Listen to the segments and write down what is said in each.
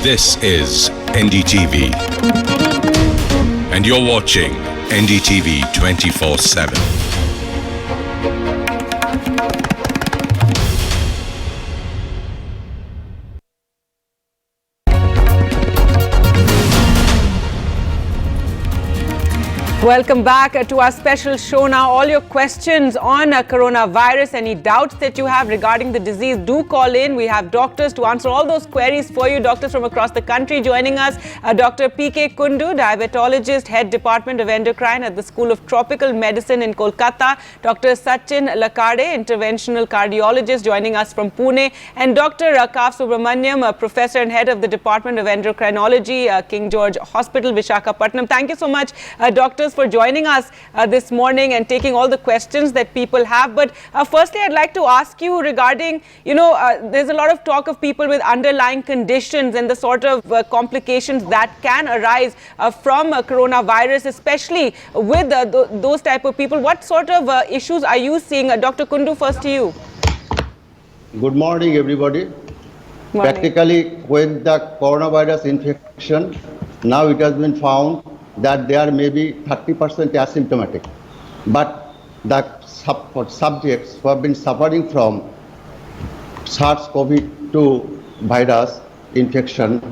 This is NDTV, and you're watching NDTV 24/7. Welcome back to our special show now. All your questions on coronavirus, any doubts that you have regarding the disease, do call in. We have doctors to answer all those queries for you. Doctors from across the country joining us. Dr. P.K. Kundu, diabetologist, head department of endocrine at the School of Tropical Medicine in Kolkata. Dr. Sachin Lakade, interventional cardiologist, joining us from Pune. And Dr. Kaf Subramaniam, professor and head of the Department of Endocrinology, King George Hospital, Visakhapatnam. Thank you so much, doctors, for joining us this morning and taking all the questions that people have. But firstly, I'd like to ask you regarding, there's a lot of talk of people with underlying conditions and the sort of complications that can arise from coronavirus, especially with those type of people. What sort of issues are you seeing? Dr. Kundu, first to you. Good morning, everybody. Morning. Practically, with the coronavirus infection, now it has been found that there may be 30% asymptomatic. But the subjects who have been suffering from SARS-CoV-2 virus infection,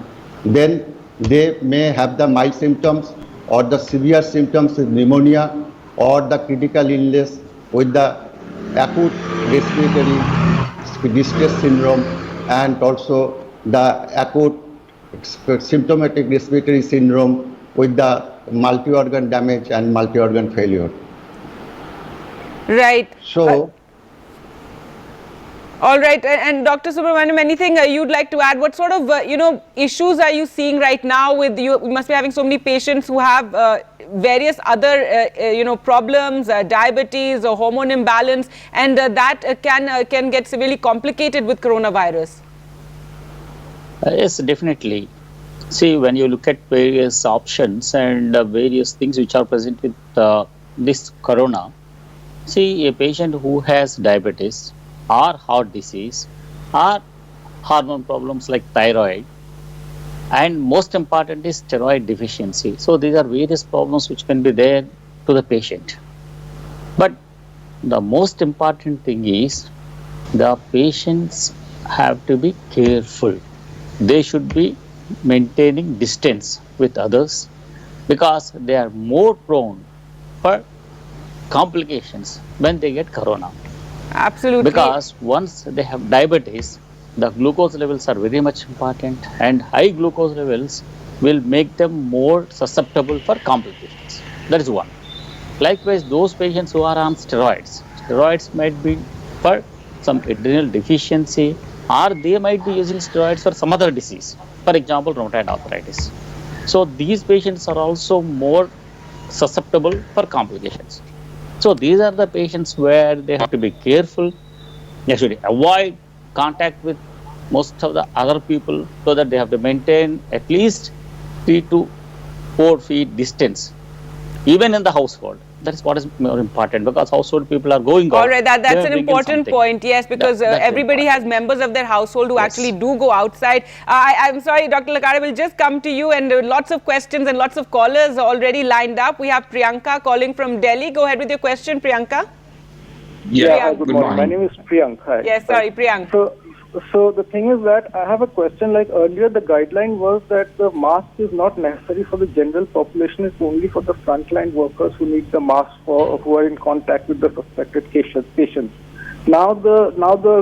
then they may have the mild symptoms or the severe symptoms with pneumonia or the critical illness with the acute respiratory distress syndrome and also the acute symptomatic respiratory syndrome with the multi-organ damage and multi-organ failure. Right. So, all right. And Dr. Subramaniam, anything you'd like to add? What sort of, issues are you seeing right now with you? You must be having so many patients who have various other, problems, diabetes or hormone imbalance, and that can get severely complicated with coronavirus. Yes, definitely. See, when you look at various options and various things which are present with this corona, see, a patient who has diabetes or heart disease or hormone problems like thyroid, and most important is steroid deficiency. So these are various problems which can be there to the patient. But the most important thing is the patients have to be careful. They should be maintaining distance with others because they are more prone for complications when they get corona. Absolutely. Because once they have diabetes, the glucose levels are very much important, and high glucose levels will make them more susceptible for complications. That is one. Likewise, those patients who are on steroids might be for some adrenal deficiency, or they might be using steroids for some other disease, for example, rheumatoid arthritis. So these patients are also more susceptible for complications. So these are the patients where they have to be careful. They should avoid contact with most of the other people so that they have to maintain at least 3 to 4 feet distance, even in the household. That is what is more important, because household people are going out. All right, that's an important point, yes, because everybody has members of their household who actually do go outside. I'm sorry, Dr. Lakade, will just come to you, and lots of questions and lots of callers already lined up. We have Priyanka calling from Delhi. Go ahead with your question, Priyanka. Yeah, good morning. My name is Priyank. Hi. Yes, sorry, Priyank. So the thing is that I have a question. Like earlier, the guideline was that the mask is not necessary for the general population. It's only for the frontline workers who need the mask who are in contact with the suspected patients. Now the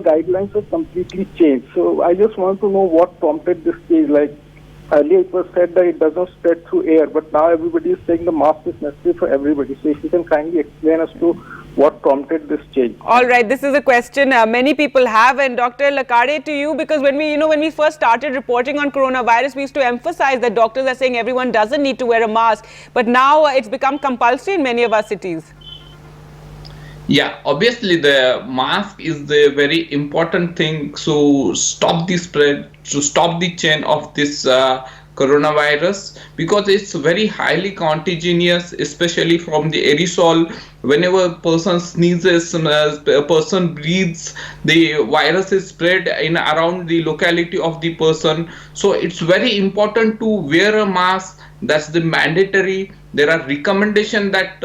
guidelines have completely changed. So I just want to know what prompted this change. Like earlier, it was said that it doesn't spread through air, but now everybody is saying the mask is necessary for everybody. So if you can kindly explain as to what prompted this change. All right, this is a question many people have, and Dr. Lakade, to you, because when we first started reporting on coronavirus, we used to emphasize that doctors are saying everyone doesn't need to wear a mask, but now it's become compulsory in many of our cities. Yeah, obviously the mask is the very important thing to stop the spread, to stop the chain of this coronavirus because it's very highly contagious, especially from the aerosol. Whenever a person sneezes, a person breathes, the virus is spread in around the locality of the person. So it's very important to wear a mask. That's the mandatory. There are recommendations that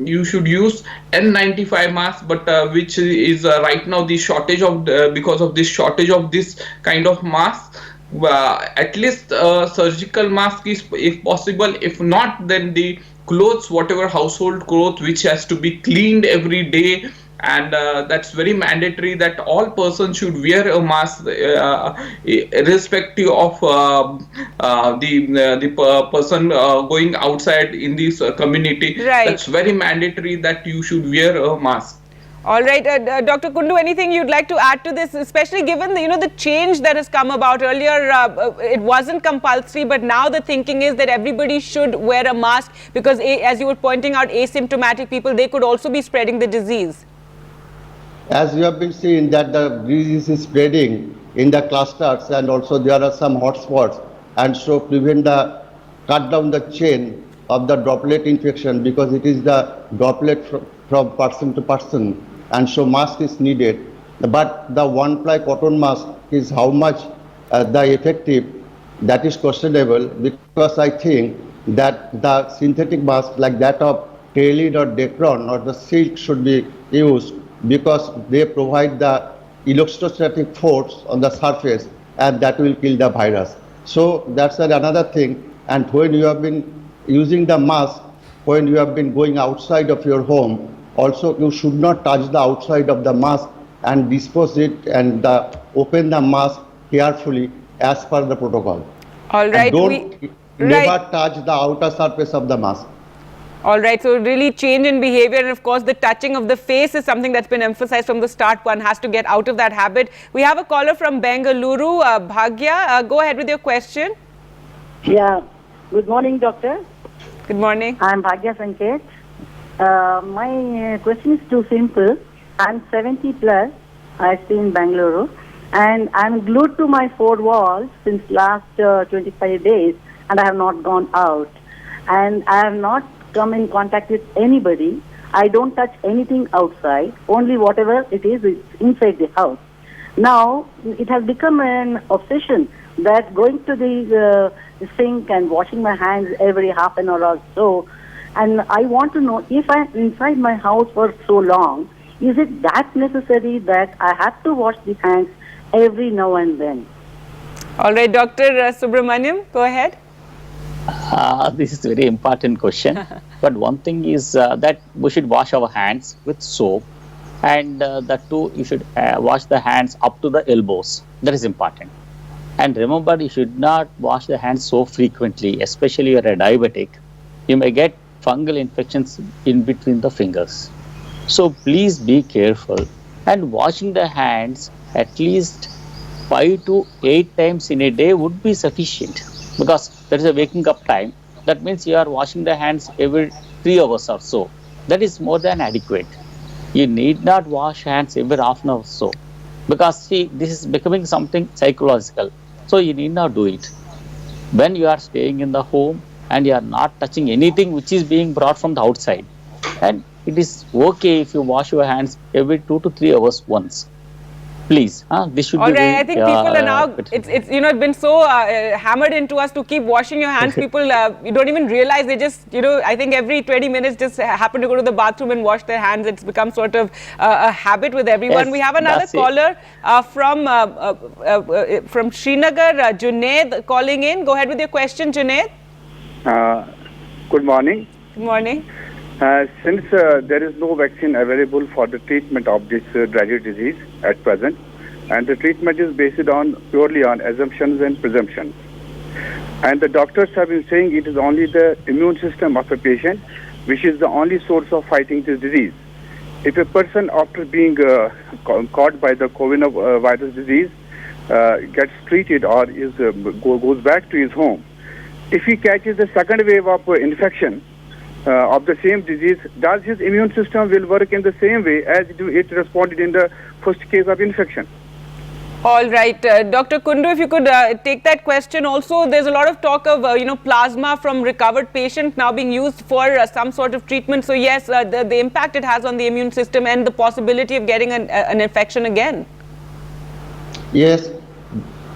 you should use N95 mask, but which is right now the shortage of because of this shortage of this kind of mask. At least surgical mask is if possible. If not, then the clothes, whatever household clothes, which has to be cleaned every day, and that's very mandatory that all persons should wear a mask irrespective of the person going outside in this community. Right. That's very mandatory that you should wear a mask. All right, Dr. Kundu, anything you'd like to add to this, especially given the change that has come about earlier? It wasn't compulsory, but now the thinking is that everybody should wear a mask because, as you were pointing out, asymptomatic people, they could also be spreading the disease. As you have been seeing that the disease is spreading in the clusters and also there are some hotspots, and so cut down the chain of the droplet infection because it is the droplet from person to person, and so mask is needed. But the one-ply cotton mask is how much the effective, that is questionable, because I think that the synthetic mask like that of Tailid or Dacron or the silk should be used because they provide the electrostatic force on the surface and that will kill the virus. So that's another thing. And when you have been using the mask, when you have been going outside of your home, also you should not touch the outside of the mask and dispose it and open the mask carefully as per the protocol. All right. And never touch the outer surface of the mask. All right, so really change in behavior, and of course the touching of the face is something that's been emphasized from the start. One has to get out of that habit. We have a caller from Bengaluru, Bhagya. Go ahead with your question. Yeah, good morning, doctor. Good morning. I'm Bhagya Sanket. My question is too simple. I'm 70 plus. I stay in Bengaluru, and I'm glued to my four walls since last 25 days, and I have not gone out, and I have not come in contact with anybody. I don't touch anything outside, only whatever it is inside the house. Now, it has become an obsession that going to the sink and washing my hands every half an hour or so, and I want to know if I'm inside my house for so long, is it that necessary that I have to wash the hands every now and then? All right, Dr. Subramaniam, go ahead. This is a very important question. But one thing is that we should wash our hands with soap, and that too, you should wash the hands up to the elbows. That is important. And remember, you should not wash the hands so frequently, especially if you are a diabetic. You may get fungal infections in between the fingers. So please be careful. And washing the hands at least 5 to 8 times in a day would be sufficient, because there is a waking up time. That means you are washing the hands every 3 hours or so. That is more than adequate. You need not wash hands every half an hour or so, because see, this is becoming something psychological. So you need not do it. When you are staying in the home and you are not touching anything which is being brought from the outside, and it is okay if you wash your hands every 2 to 3 hours once. Please, this should all be. All right, I think people are now, it's been so hammered into us to keep washing your hands. People, you don't even realize, they just, I think every 20 minutes just happen to go to the bathroom and wash their hands. It's become sort of a habit with everyone. Yes, we have another caller from Srinagar, Junaid calling in. Go ahead with your question, Junaid. Good morning. Good morning. Since there is no vaccine available for the treatment of this dreaded disease at present, and the treatment is based purely on assumptions and presumptions, and the doctors have been saying it is only the immune system of a patient which is the only source of fighting this disease. If a person, after being caught by the coronavirus disease, gets treated or goes back to his home, if he catches the second wave of infection of the same disease, does his immune system will work in the same way as it responded in the first case of infection? All right, Dr. Kundu, if you could take that question. Also, there's a lot of talk of plasma from recovered patients now being used for some sort of treatment. So yes, the impact it has on the immune system and the possibility of getting an infection again. Yes,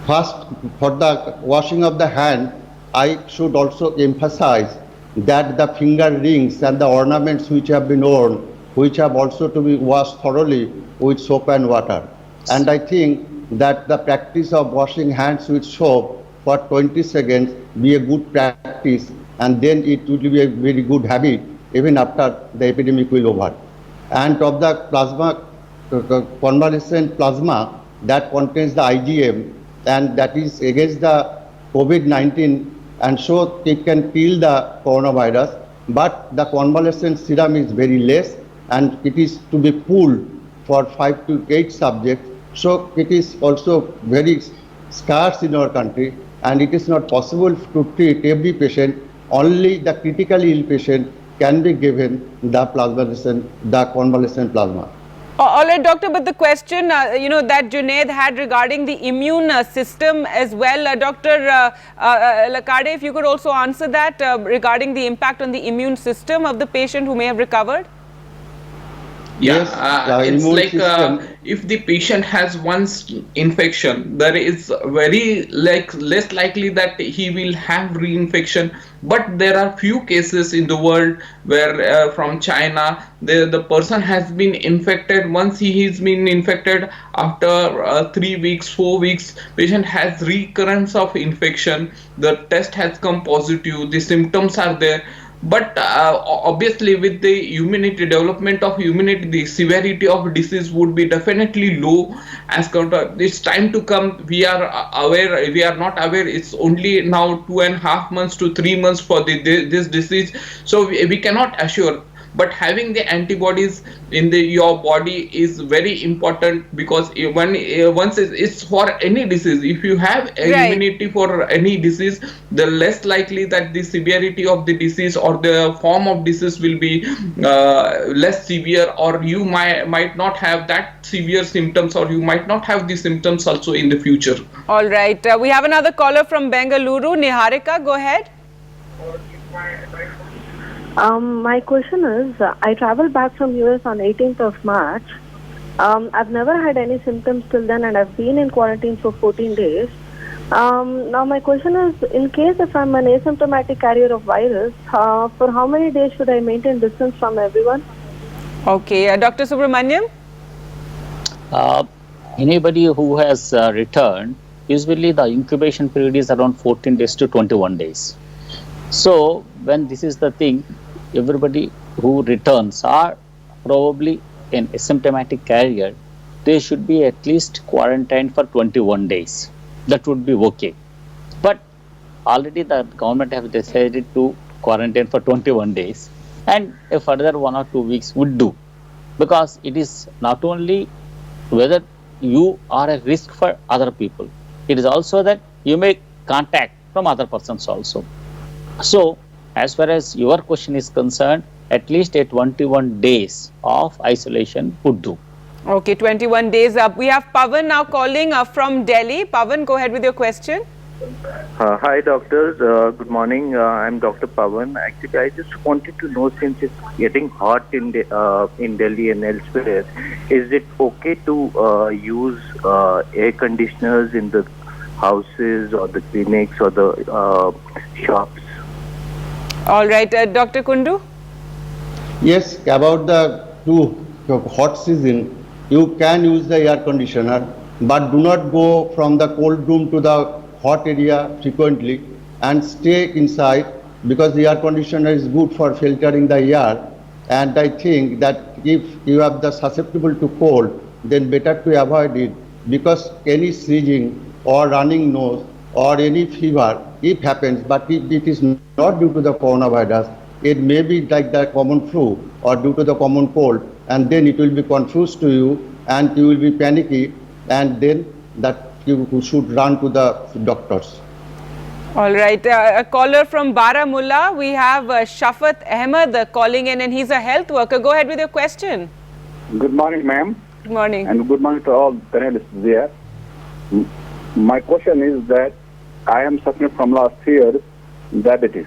first for the washing of the hand, I should also emphasize that the finger rings and the ornaments which have been worn, which have also to be washed thoroughly with soap and water. And I think that the practice of washing hands with soap for 20 seconds be a good practice, and then it will be a very good habit even after the epidemic will over. And of the plasma, convalescent plasma that contains the IgM, and that is against the COVID-19, and so it can kill the coronavirus, but the convalescent serum is very less, and it is to be pooled for 5 to 8 subjects. So it is also very scarce in our country, and it is not possible to treat every patient. Only the critically ill patient can be given the convalescent plasma. All right, doctor, but the question, that Junaid had regarding the immune system as well, Dr. Lakade, if you could also answer that regarding the impact on the immune system of the patient who may have recovered. Yeah, Yes, it's like if the patient has one infection, there is very less likely that he will have reinfection. But there are few cases in the world where from China, the person has been infected. Once he has been infected, after 3 weeks, 4 weeks, patient has recurrence of infection. The test has come positive. The symptoms are there. But obviously with the development of immunity, the severity of disease would be definitely low as compared. It's time to come. We are aware, we are not aware. It's only now 2.5 months to 3 months for this disease. So we cannot assure. But having the antibodies in your body is very important, because once it's for any disease, if you have immunity for any disease, the less likely that the severity of the disease or the form of disease will be less severe, or you might not have that severe symptoms, or you might not have the symptoms also in the future. All right, we have another caller from Bengaluru. Niharika, go ahead. My question is, I traveled back from US on 18th of March. I've never had any symptoms till then, and I've been in quarantine for 14 days. Now my question is, in case if I'm an asymptomatic carrier of virus, for how many days should I maintain distance from everyone? Okay, Dr. Subramaniam? Anybody who has returned, usually the incubation period is around 14 days to 21 days. So when this is the thing, everybody who returns are probably an asymptomatic carrier. They should be at least quarantined for 21 days. That would be okay. But already the government have decided to quarantine for 21 days, and a further 1 or 2 weeks would do, because it is not only whether you are a risk for other people, it is also that you may contact from other persons also. So, as far as your question is concerned, at least a 21 days of isolation would do. Okay, 21 days up. We have Pavan now calling from Delhi. Pavan, go ahead with your question. Hi, doctors. Good morning. I'm Dr. Pavan. Actually, I just wanted to know, since it's getting hot in Delhi and elsewhere, is it okay to use air conditioners in the houses or the clinics or the shops? All right, Dr. Kundu? Yes, about the hot season, you can use the air conditioner, but do not go from the cold room to the hot area frequently, and stay inside, because the air conditioner is good for filtering the air. And I think that if you have the susceptible to cold, then better to avoid it, because any sneezing or running nose or any fever, it happens, but if it is not due to the coronavirus, it may be like the common flu or due to the common cold, and then it will be confused to you, and you will be panicky, and then that you should run to the doctors. All right, a caller from Baramulla. We have Shafat Ahmed calling in, and he's a health worker. Go ahead with your question. Good morning, ma'am. Good morning. And good morning to all panelists there. My question is that I am suffering from last year diabetes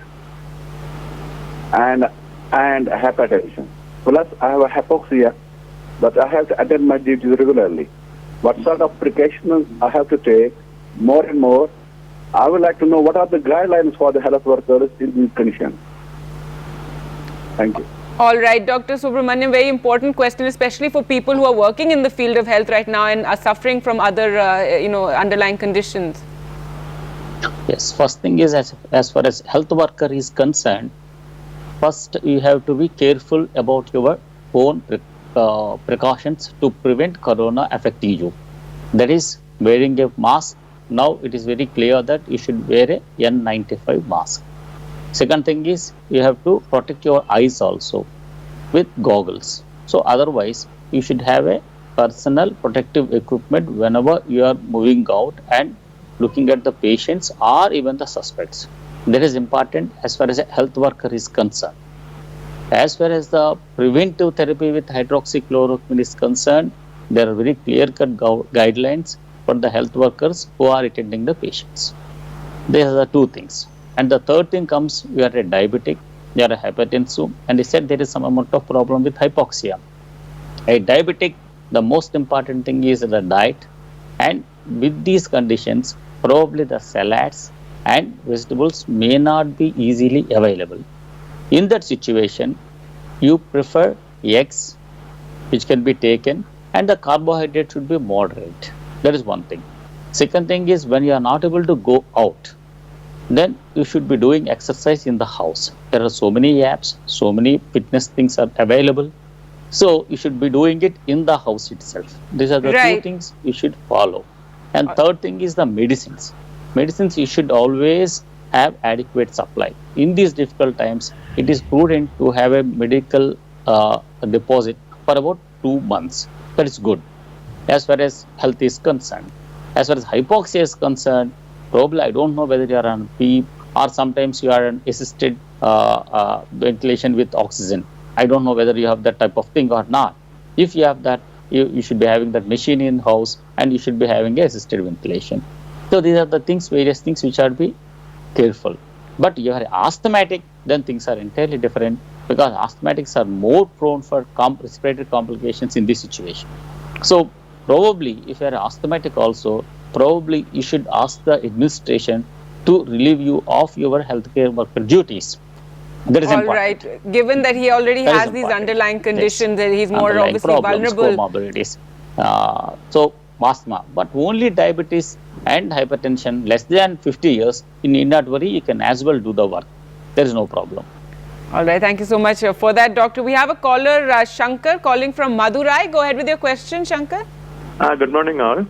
and hypertension. Plus, I have a hypoxia, but I have to attend my duties regularly. What sort of precautions I have to take more and more? I would like to know what are the guidelines for the health workers in these conditions. Thank you. All right, Dr. Subramaniam, very important question, especially for people who are working in the field of health right now and are suffering from other, underlying conditions. Yes, first thing is as far as health worker is concerned, first you have to be careful about your own precautions to prevent corona affecting you. That is wearing a mask. Now it is very clear that you should wear a N95 mask. Second thing is you have to protect your eyes also with goggles. So otherwise you should have a personal protective equipment whenever you are moving out and looking at the patients or even the suspects. That is important as far as a health worker is concerned. As far as the preventive therapy with hydroxychloroquine is concerned, there are very clear-cut guidelines for the health workers who are attending the patients. These are the two things. And the third thing comes, you are a diabetic, you are a hypertensive, and they said there is some amount of problem with hypoxia. A diabetic, the most important thing is the diet, and with these conditions, probably the salads and vegetables may not be easily available. In that situation, you prefer eggs, which can be taken, and the carbohydrate should be moderate. That is one thing. Second thing is when you are not able to go out, then you should be doing exercise in the house. There are so many apps, so many fitness things are available. So you should be doing it in the house itself. These are the two things you should follow. And third thing is the medicines. Medicines you should always have adequate supply. In these difficult times, it is prudent to have a medical deposit for about 2 months. That is good as far as health is concerned. As far as hypoxia is concerned, probably I don't know whether you are on PEEP or sometimes you are on assisted ventilation with oxygen. I don't know whether you have that type of thing or not. If you have that, you should be having that machine in house and you should be having assisted ventilation. So these are the things, various things which are to be careful. But you are asthmatic, then things are entirely different because asthmatics are more prone for respiratory complications in this situation. So probably if you are asthmatic also, probably you should ask the administration to relieve you of your healthcare worker duties. That is important. All right. Given that he already has these underlying conditions, that he's more Underlying obviously problems, vulnerable. comorbidities. So asthma, but only diabetes and hypertension less than 50 years, you need not worry, you can as well do the work. There is no problem. All right. Thank you so much for that, Doctor. We have a caller, Shankar, calling from Madurai. Go ahead with your question, Shankar. Good morning, all.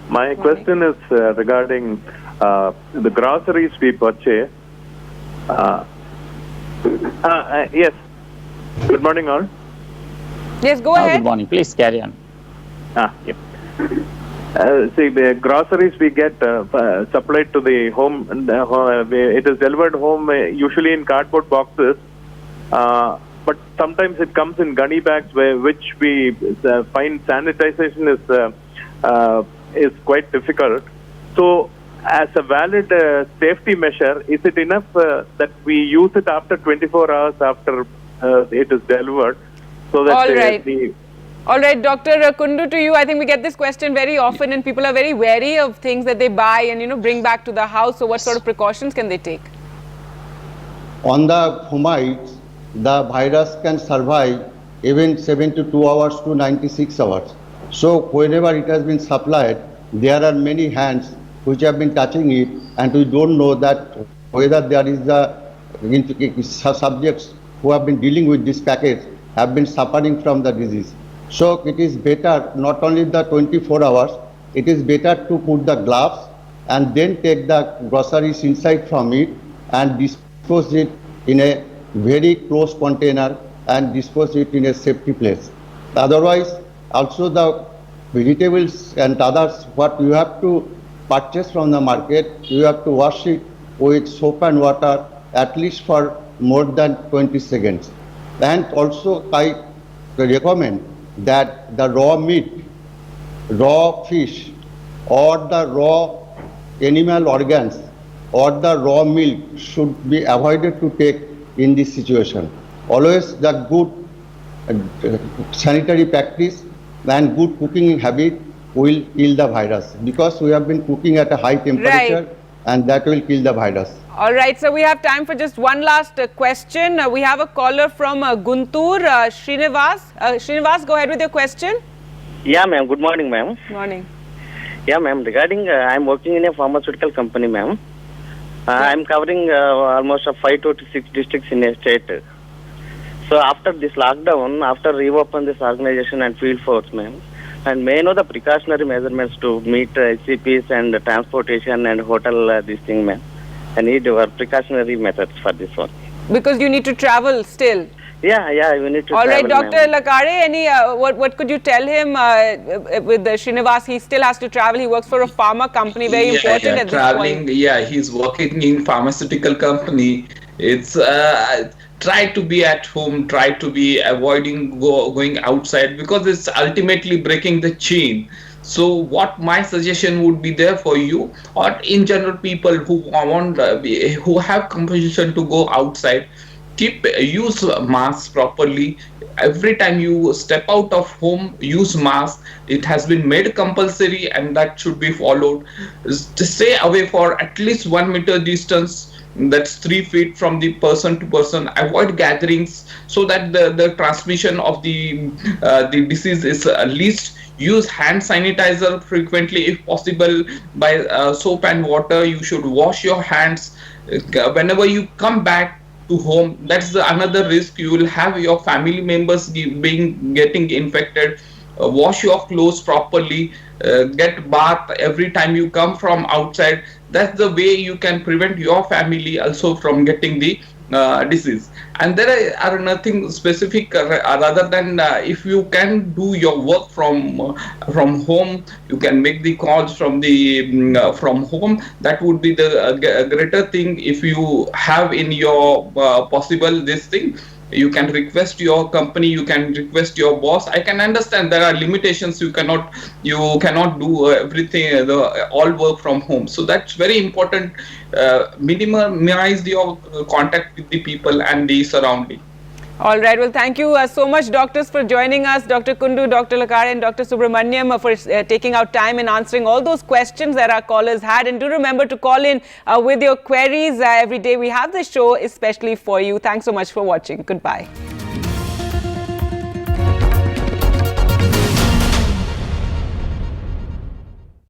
My question is regarding the groceries we purchase. Yes. Good morning, all. Yes, go ahead. Good morning. Please carry on. Yeah. See, the groceries we get supplied to the home, it is delivered home usually in cardboard boxes. But sometimes it comes in gunny bags, which we find sanitization is quite difficult. So, as a valid safety measure, is it enough that we use it after 24 hours after it is delivered? So that All right. All right, Dr. Kundu, to you. I think we get this question very often and people are very wary of things that they buy and, bring back to the house. So what sort of precautions can they take? On the fomites, the virus can survive even 72 hours to 96 hours. So whenever it has been supplied, there are many hands which have been touching it, and we don't know that whether there is the subjects who have been dealing with this package have been suffering from the disease. So it is better, not only the 24 hours, it is better to put the gloves and then take the groceries inside from it and dispose it in a very close container and dispose it in a safety place. Otherwise, also the vegetables and others, what you have to purchase from the market, you have to wash it with soap and water at least for more than 20 seconds. And also I recommend that the raw meat, raw fish or the raw animal organs or the raw milk should be avoided to take in this situation. Always the good sanitary practice and good cooking habit will kill the virus, because we have been cooking at a high temperature, and that will kill the virus. All right, so we have time for just one last question. We have a caller from Guntur, Srinivas. Srinivas, go ahead with your question. Yeah, ma'am. Good morning, ma'am. Morning. Yeah, ma'am. Regarding, I'm working in a pharmaceutical company, ma'am. I'm covering almost 5 to 6 districts in a state. So after this lockdown, after reopen this organization and field force, ma'am, and may I know the precautionary measurements to meet SCPs and transportation and hotel this thing, ma'am. I need your precautionary methods for this one. Because you need to travel still. Yeah, you need to All travel, right, Dr. Lakare, any what could you tell him with Srinivas? He still has to travel. He works for a pharma company. Very important at this point. Yeah, he's working in pharmaceutical company. It's try to be at home, try to be avoiding going outside, because it's ultimately breaking the chain. So what my suggestion would be there for you, or in general people who want who have compulsion to go outside, use masks properly. Every time you step out of home, use mask. It has been made compulsory, and that should be followed. To stay away for at least 1 meter distance, that's 3 feet from the person to person. Avoid gatherings so that the transmission of the disease is least. Use hand sanitizer frequently if possible by soap and water. You should wash your hands whenever you come back to home. That's another risk. You will have your family members getting infected. Wash your clothes properly. Get bath every time you come from outside. That's the way you can prevent your family also from getting the disease. And there are nothing specific rather than if you can do your work from home, you can make the calls from from home. That would be the greater thing. If you have in your possible this thing, you can request your company, you can request your boss. I can understand there are limitations. You cannot do everything, all work from home. So that's very important. Minimize your contact with the people and the surrounding. All right. Well, thank you so much, doctors, for joining us. Dr. Kundu, Dr. Lakare, and Dr. Subramaniam for taking out time and answering all those questions that our callers had. And do remember to call in with your queries every day. We have the show especially for you. Thanks so much for watching. Goodbye.